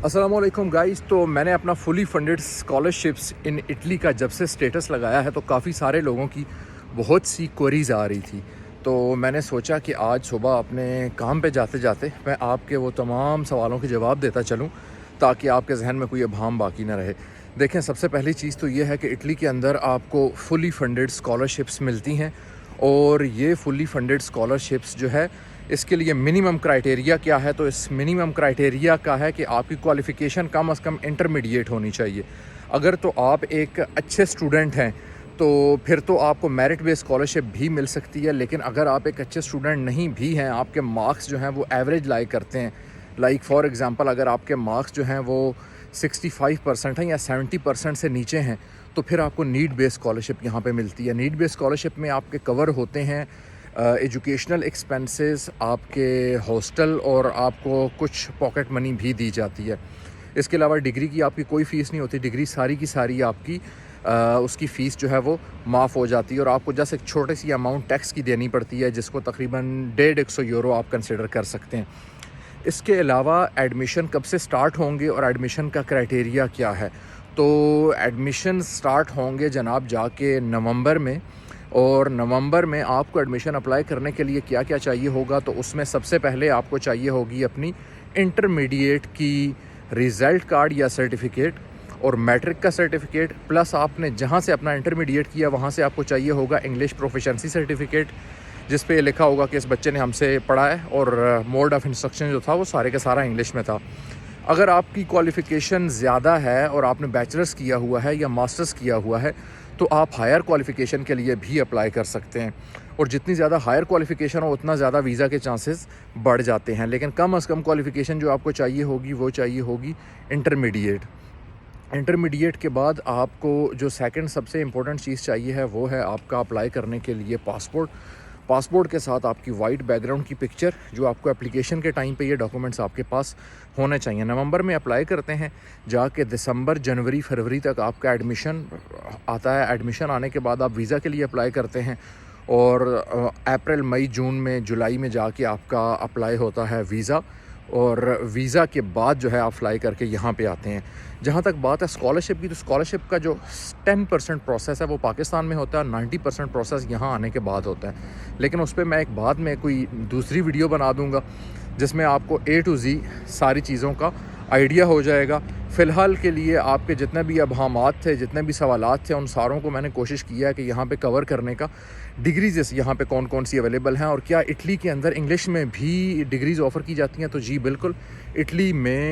अस्सलामुअलैकुम गाइस। तो मैंने अपना fully funded scholarships in Italy का जब से स्टेटस लगाया है तो काफ़ी सारे लोगों की बहुत सी क्वेरीज आ रही थी। तो मैंने सोचा कि आज सुबह अपने काम पे जाते जाते मैं आपके वो तमाम सवालों के जवाब देता चलूं ताकि आपके जहन में कोई अभाम बाकी ना रहे। देखें, सबसे पहली चीज़ तो ये है कि इटली के अंदर आपको फुली फंडेड स्कॉलरशिप्स मिलती हैं और ये फुली फंडेड स्कॉलरशिप्स जो है इसके लिए मिनिमम क्राइटेरिया क्या है। तो इस मिनिमम क्राइटेरिया का है कि आपकी क्वालिफ़िकेशन कम से कम इंटरमीडिएट होनी चाहिए। अगर तो आप एक अच्छे स्टूडेंट हैं तो फिर तो आपको मेरिट बेस्ड स्कॉलरशिप भी मिल सकती है, लेकिन अगर आप एक अच्छे स्टूडेंट नहीं भी हैं, आपके मार्क्स जो हैं वो एवरेज लाई करते हैं, लाइक फॉर एग्ज़ाम्पल अगर आपके मार्क्स जो हैं वो 65% हैं या 70% से नीचे हैं, तो फिर आपको नीड बेस्ड स्कॉलरशिप यहाँ पे मिलती है। नीड बेस्ड स्कॉलरशिप में आपके कवर होते हैं एजुकेशनल एक्सपेंसेस, आपके हॉस्टल और आपको कुछ पॉकेट मनी भी दी जाती है। इसके अलावा डिग्री की आपकी कोई फ़ीस नहीं होती। डिग्री सारी की सारी आपकी उसकी फ़ीस जो है वो माफ़ हो जाती है और आपको जस्ट एक छोटी सी अमाउंट टैक्स की देनी पड़ती है, जिसको तकरीबन 150 यूरो आप कंसिडर कर सकते हैं। इसके अलावा एडमिशन कब से स्टार्ट होंगे और एडमिशन का क्राइटेरिया क्या है। तो एडमिशन स्टार्ट होंगे जनाब जाके नवंबर में, और नवंबर में आपको एडमिशन अप्लाई करने के लिए क्या क्या चाहिए होगा। तो उसमें सबसे पहले आपको चाहिए होगी अपनी इंटरमीडिएट की रिज़ल्ट कार्ड या सर्टिफिकेट और मैट्रिक का सर्टिफिकेट, प्लस आपने जहाँ से अपना इंटरमीडिएट किया वहाँ से आपको चाहिए होगा इंग्लिश प्रोफिशेंसी सर्टिफिकेट, जिस पे लिखा होगा कि इस बच्चे ने हमसे पढ़ा है और मोड ऑफ़ इंस्ट्रक्शन जो था वो सारे का सारा इंग्लिश में था। अगर आपकी क्वालिफ़िकेशन ज़्यादा है और आपने बैचलर्स किया हुआ है या मास्टर्स किया हुआ है तो आप हायर क्वालिफ़िकेशन के लिए भी अप्लाई कर सकते हैं, और जितनी ज़्यादा हायर क्वालिफ़िकेशन हो उतना ज़्यादा वीज़ा के चांसेस बढ़ जाते हैं। लेकिन कम से कम क्वालिफ़िकेशन जो आपको चाहिए होगी वो चाहिए होगी इंटरमीडिएट। इंटरमीडिएट के बाद आपको जो सेकंड सबसे इम्पोर्टेंट चीज़ चाहिए है वो है आपका अप्लाई करने के लिए पासपोर्ट। पासपोर्ट के साथ आपकी वाइट बैकग्राउंड की पिक्चर, जो आपको एप्लीकेशन के टाइम पे ये डॉक्यूमेंट्स आपके पास होने चाहिए। नवंबर में अप्लाई करते हैं, जाके दिसंबर जनवरी फरवरी तक आपका एडमिशन आता है। एडमिशन आने के बाद आप वीज़ा के लिए अप्लाई करते हैं और अप्रैल मई जून में जुलाई में जाके आपका अप्लाई होता है वीज़ा, और वीज़ा के बाद जो है आप फ्लाई करके यहाँ पे आते हैं। जहाँ तक बात है स्कॉलरशिप की, तो स्कॉलरशिप का जो 10% प्रोसेस है वो पाकिस्तान में होता है, 90% प्रोसेस यहाँ आने के बाद होता है। लेकिन उस पर मैं एक बाद में कोई दूसरी वीडियो बना दूँगा जिसमें आपको A to Z सारी चीज़ों का आइडिया हो जाएगा। फ़िलहाल के लिए आपके जितने भी अबहामात थे, जितने भी सवालात थे, उन सारों को मैंने कोशिश किया है कि यहाँ पे कवर करने का। डिग्रीज़ जैसे यहाँ पे कौन कौन सी अवेलेबल हैं और क्या इटली के अंदर इंग्लिश में भी डिग्रीज़ ऑफ़र की जाती हैं। तो जी बिल्कुल, इटली में